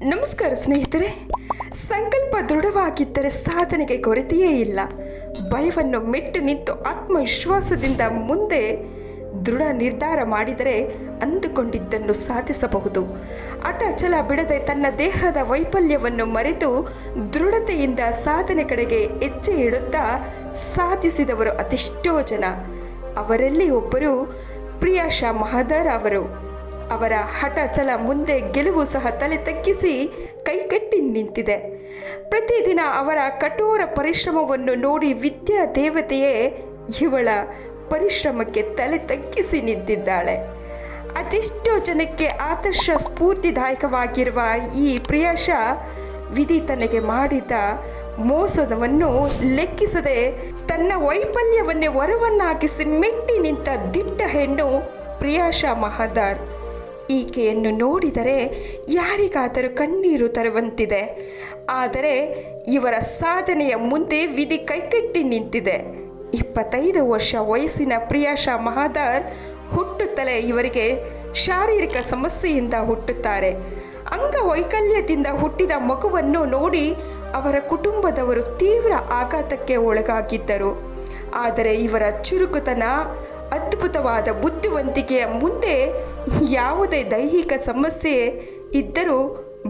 ನಮಸ್ಕಾರ ಸ್ನೇಹಿತರೆ. ಸಂಕಲ್ಪ ದೃಢವಾಗಿದ್ದರೆ ಸಾಧನೆಗೆ ಕೊರತೆಯೇ ಇಲ್ಲ. ಭಯವನ್ನು ಮೆಟ್ಟು ನಿಂತು ಆತ್ಮವಿಶ್ವಾಸದಿಂದ ಮುಂದೆ ದೃಢ ನಿರ್ಧಾರ ಮಾಡಿದರೆ ಅಂದುಕೊಂಡಿದ್ದನ್ನು ಸಾಧಿಸಬಹುದು. ಅಟಚಲ ಬಿಡದೆ ತನ್ನ ದೇಹದ ವೈಫಲ್ಯವನ್ನು ಮರೆತು ದೃಢತೆಯಿಂದ ಸಾಧನೆ ಕಡೆಗೆ ಹೆಜ್ಜೆ ಇಡುತ್ತಾ ಸಾಧಿಸಿದವರು ಅದೆಷ್ಟೋ ಜನ. ಅವರಲ್ಲಿ ಒಬ್ಬರು ಪ್ರಿಯಾಶಾ ಮಹದಾರ್ ಅವರು. ಅವರ ಹಠ ಮುಂದೆ ಗೆಲುವು ಸಹ ತಲೆ ತಗ್ಗಿಸಿ ಕೈಕಟ್ಟಿ ನಿಂತಿದೆ. ಪ್ರತಿದಿನ ಅವರ ಕಠೋರ ಪರಿಶ್ರಮವನ್ನು ನೋಡಿ ವಿದ್ಯಾ ದೇವತೆಯೇ ಇವಳ ಪರಿಶ್ರಮಕ್ಕೆ ತಲೆ ತಗ್ಗಿಸಿ ನಿಂತಿದ್ದಾಳೆ. ಅದೆಷ್ಟೋ ಜನಕ್ಕೆ ಆದರ್ಶ ಸ್ಫೂರ್ತಿದಾಯಕವಾಗಿರುವ ಈ ಪ್ರಿಯಾಶಾ ವಿಧಿ ತನಗೆ ಮಾಡಿದ ಮೋಸವನ್ನು ಲೆಕ್ಕಿಸದೆ ತನ್ನ ವೈಫಲ್ಯವನ್ನೇ ವರವನ್ನಾಗಿಸಿ ಮೆಟ್ಟಿ ನಿಂತ ದಿಟ್ಟ ಹೆಣ್ಣು ಪ್ರಿಯಾಶಾ ಮಹದಾರ್. ಈಕೆಯನ್ನು ನೋಡಿದರೆ ಯಾರಿಗಾದರೂ ಕಣ್ಣೀರು ತರುವಂತಿದೆ. ಆದರೆ ಇವರ ಸಾಧನೆಯ ಮುಂದೆ ವಿಧಿ ಕೈಕಟ್ಟಿ ನಿಂತಿದೆ. 25 ವರ್ಷ ವಯಸ್ಸಿನ ಪ್ರಿಯಾಶಾ ಮಹದಾರ್ ಹುಟ್ಟುತ್ತಲೇ ಇವರಿಗೆ ಶಾರೀರಿಕ ಸಮಸ್ಯೆಯಿಂದ ಹುಟ್ಟುತ್ತಾರೆ. ಅಂಗವೈಕಲ್ಯದಿಂದ ಹುಟ್ಟಿದ ಮಗುವನ್ನು ನೋಡಿ ಅವರ ಕುಟುಂಬದವರು ತೀವ್ರ ಆಘಾತಕ್ಕೆ ಒಳಗಾಗಿದ್ದರು. ಆದರೆ ಇವರ ಚುರುಕುತನ, ಅದ್ಭುತವಾದ ಬುದ್ಧಿವಂತಿಕೆಯ ಮುಂದೆ ಯಾವುದೇ ದೈಹಿಕ ಸಮಸ್ಯೆ ಇದ್ದರೂ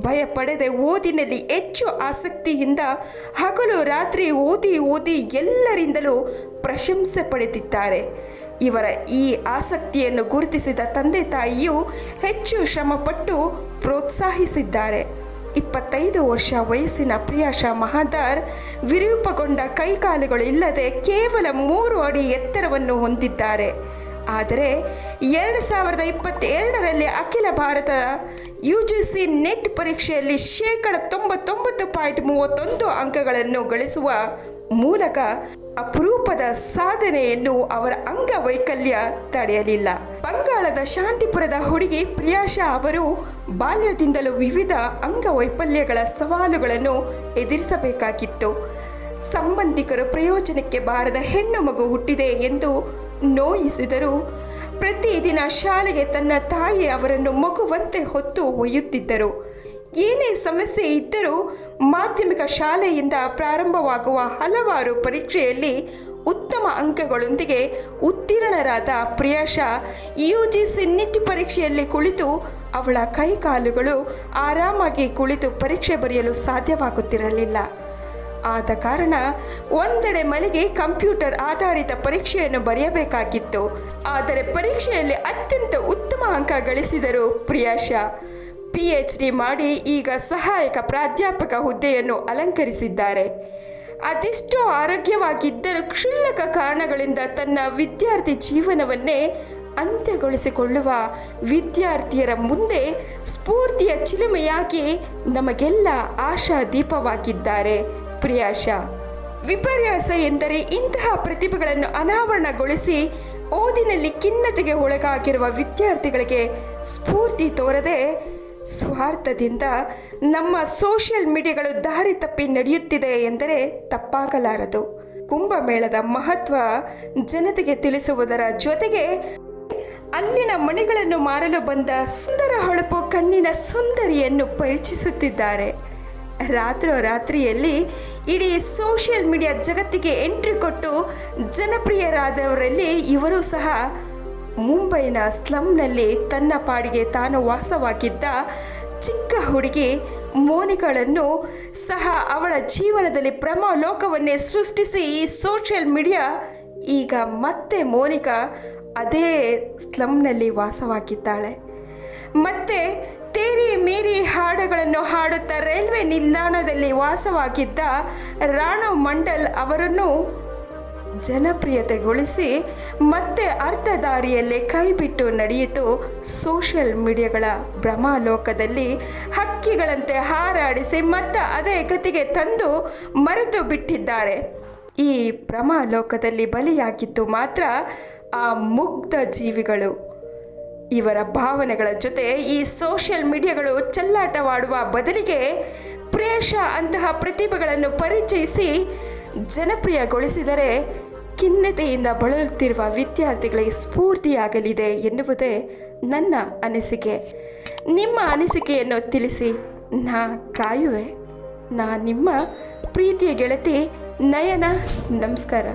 ಭಯಪಡದೆ ಓದಿನಲ್ಲಿ ಹೆಚ್ಚು ಆಸಕ್ತಿಯಿಂದ ಹಗಲು ರಾತ್ರಿ ಓದಿ ಎಲ್ಲರಿಂದಲೂ ಪ್ರಶಂಸೆ ಪಡೆದಿದ್ದಾರೆ. ಇವರ ಈ ಆಸಕ್ತಿಯನ್ನು ಗುರುತಿಸಿದ ತಂದೆ ತಾಯಿಯು ಹೆಚ್ಚು ಶ್ರಮಪಟ್ಟು ಪ್ರೋತ್ಸಾಹಿಸಿದ್ದಾರೆ. 25 ವರ್ಷ ವಯಸ್ಸಿನ ಪ್ರಿಯಾಶಾ ಮಹದಾರ್ ವಿರೂಪಗೊಂಡ ಕೈಕಾಲುಗಳು ಇಲ್ಲದೆ ಕೇವಲ 3 ಅಡಿ ಎತ್ತರವನ್ನು ಹೊಂದಿದ್ದಾರೆ. ಆದರೆ 2022ರಲ್ಲಿ ಅಖಿಲ ಭಾರತ UGC ನೆಟ್ ಪರೀಕ್ಷೆಯಲ್ಲಿ 99.31 ಅಂಕಗಳನ್ನು ಗಳಿಸುವ ಮೂಲಕ ಅಪರೂಪದ ಸಾಧನೆಯನ್ನು ಅವರ ಅಂಗವೈಕಲ್ಯ ತಡೆಯಲಿಲ್ಲ. ಬಂಗಾಳದ ಶಾಂತಿಪುರದ ಹುಡುಗಿ ಪ್ರಿಯಾಶಾ ಅವರು ಬಾಲ್ಯದಿಂದಲೂ ವಿವಿಧ ಅಂಗವೈಫಲ್ಯಗಳ ಸವಾಲುಗಳನ್ನು ಎದುರಿಸಬೇಕಾಗಿತ್ತು. ಸಂಬಂಧಿಕರು ಪ್ರಯೋಜನಕ್ಕೆ ಬಾರದ ಹೆಣ್ಣು ಮಗು ಹುಟ್ಟಿದೆ ಎಂದು ನೋಯಿಸಿದರು. ಪ್ರತಿದಿನ ಶಾಲೆಗೆ ತನ್ನ ತಾಯಿ ಅವರನ್ನು ಮಗುವಂತೆ ಹೊತ್ತು ಒಯ್ಯುತ್ತಿದ್ದರು. ಏನೇ ಸಮಸ್ಯೆ ಇದ್ದರೂ ಮಾಧ್ಯಮಿಕ ಶಾಲೆಯಿಂದ ಪ್ರಾರಂಭವಾಗುವ ಹಲವಾರು ಪರೀಕ್ಷೆಯಲ್ಲಿ ಉತ್ತಮ ಅಂಕಗಳೊಂದಿಗೆ ಉತ್ತೀರ್ಣರಾದ ಪ್ರಿಯಾಶಾ UGC ನೆಟ್ ಪರೀಕ್ಷೆಯಲ್ಲಿ ಕುಳಿತು ಅವಳ ಕೈಕಾಲುಗಳು ಆರಾಮಾಗಿ ಕುಳಿತು ಪರೀಕ್ಷೆ ಬರೆಯಲು ಸಾಧ್ಯವಾಗುತ್ತಿರಲಿಲ್ಲ. ಆದ ಕಾರಣ ಒಂದೆಡೆ ಮಲಗಿ ಕಂಪ್ಯೂಟರ್ ಆಧಾರಿತ ಪರೀಕ್ಷೆಯನ್ನು ಬರೆಯಬೇಕಾಗಿತ್ತು. ಆದರೆ ಪರೀಕ್ಷೆಯಲ್ಲಿ ಅತ್ಯಂತ ಉತ್ತಮ ಅಂಕ ಗಳಿಸಿದರು ಪ್ರಿಯಾಶಾ. PhD ಮಾಡಿ ಈಗ ಸಹಾಯಕ ಪ್ರಾಧ್ಯಾಪಕ ಹುದ್ದೆಯನ್ನು ಅಲಂಕರಿಸಿದ್ದಾರೆ. ಅದೆಷ್ಟೋ ಆರೋಗ್ಯವಾಗಿದ್ದರೂ ಕ್ಷುಲ್ಲಕ ಕಾರಣಗಳಿಂದ ತನ್ನ ವಿದ್ಯಾರ್ಥಿ ಜೀವನವನ್ನೇ ಅಂತ್ಯಗೊಳಿಸಿಕೊಳ್ಳುವ ವಿದ್ಯಾರ್ಥಿಯರ ಮುಂದೆ ಸ್ಫೂರ್ತಿಯ ಚಿಲುಮೆಯಾಗಿ ನಮಗೆಲ್ಲ ಆಶಾ ದೀಪವಾಗಿದ್ದಾರೆ ಪ್ರಿಯಾಶಾ. ವಿಪರ್ಯಾಸ ಎಂದರೆ ಇಂತಹ ಪ್ರತಿಭೆಗಳನ್ನು ಅನಾವರಣಗೊಳಿಸಿ ಓದಿನಲ್ಲಿ ಖಿನ್ನತೆಗೆ ಒಳಗಾಗಿರುವ ವಿದ್ಯಾರ್ಥಿಗಳಿಗೆ ಸ್ಫೂರ್ತಿ ತೋರದೆ ಸ್ವಾರ್ಥದಿಂದ ನಮ್ಮ ಸೋಷಿಯಲ್ ಮೀಡಿಯಾಗಳು ದಾರಿ ತಪ್ಪಿ ನಡೆಯುತ್ತಿದೆ ಎಂದರೆ ತಪ್ಪಾಗಲಾರದು. ಕುಂಭಮೇಳದ ಮಹತ್ವ ಜನತೆಗೆ ತಿಳಿಸುವುದರ ಜೊತೆಗೆ ಅಲ್ಲಿನ ಮಣಿಗಳನ್ನು ಮಾರಲು ಬಂದ ಸುಂದರ ಹೊಳಪು ಕಣ್ಣಿನ ಸುಂದರಿಯನ್ನು ಪರಿಚಯಿಸುತ್ತಿದ್ದಾರೆ. ರಾತ್ರಿಯಲ್ಲಿ ಇಡೀ ಸೋಷಿಯಲ್ ಮೀಡಿಯಾ ಜಗತ್ತಿಗೆ ಎಂಟ್ರಿ ಕೊಟ್ಟು ಜನಪ್ರಿಯರಾದವರಲ್ಲಿ ಇವರು ಸಹ. ಮುಂಬೈನ ಸ್ಲಮ್ನಲ್ಲಿ ತನ್ನ ಪಾಡಿಗೆ ತಾನು ವಾಸವಾಗಿದ್ದ ಚಿಕ್ಕ ಹುಡುಗಿ ಮೋನಿಕಾಳನ್ನು ಸಹ ಅವಳ ಜೀವನದಲ್ಲಿ ಲೋಕವನ್ನೇ ಸೃಷ್ಟಿಸಿ ಈ ಸೋಷಿಯಲ್ ಮೀಡಿಯಾ ಈಗ ಮತ್ತೆ ಮೋನಿಕಾ ಅದೇ ಸ್ಲಮ್ನಲ್ಲಿ ವಾಸವಾಗಿದ್ದಾಳೆ. ಮತ್ತೆ ತೇರಿ ಮೇರಿ ಹಾಡುಗಳನ್ನು ಹಾಡುತ್ತಾ ರೈಲ್ವೆ ನಿಲ್ದಾಣದಲ್ಲಿ ವಾಸವಾಗಿದ್ದ ರಾಣವ್ ಮಂಡಲ್ ಅವರನ್ನು ಜನಪ್ರಿಯತೆಗೊಳಿಸಿ ಮತ್ತೆ ಅರ್ಧ ದಾರಿಯಲ್ಲೇ ಕೈಬಿಟ್ಟು ನಡೆಯಿತು ಸೋಷಿಯಲ್ ಮೀಡಿಯಾಗಳ ಭ್ರಮಾಲೋಕದಲ್ಲಿ ಹಕ್ಕಿಗಳಂತೆ ಹಾರಾಡಿಸಿ ಮತ್ತೆ ಅದೇ ಗತಿಗೆ ತಂದು ಮರೆತು ಬಿಟ್ಟಿದ್ದಾರೆ. ಈ ಭ್ರಮಾಲೋಕದಲ್ಲಿ ಬಲಿಯಾಗಿದ್ದು ಮಾತ್ರ ಆ ಮುಗ್ಧ ಜೀವಿಗಳು. ಇವರ ಭಾವನೆಗಳ ಜೊತೆ ಈ ಸೋಷಿಯಲ್ ಮೀಡಿಯಾಗಳು ಚೆಲ್ಲಾಟವಾಡುವ ಬದಲಿಗೆ ಪ್ರಿಯಾಶಾ ಅಂತಹ ಪ್ರತಿಭೆಗಳನ್ನು ಪರಿಚಯಿಸಿ ಜನಪ್ರಿಯಗೊಳಿಸಿದರೆ ಖಿನ್ನತೆಯಿಂದ ಬಳಲುತ್ತಿರುವ ವಿದ್ಯಾರ್ಥಿಗಳಿಗೆ ಸ್ಫೂರ್ತಿಯಾಗಲಿದೆ ಎನ್ನುವುದೇ ನನ್ನ ಅನಿಸಿಕೆ. ನಿಮ್ಮ ಅನಿಸಿಕೆಯನ್ನು ತಿಳಿಸಿ. ನಾ ಕಾಯುವೆ. ನಾ ನಿಮ್ಮ ಪ್ರೀತಿಯ ಗೆಳತಿ ನಯನ. ನಮಸ್ಕಾರ.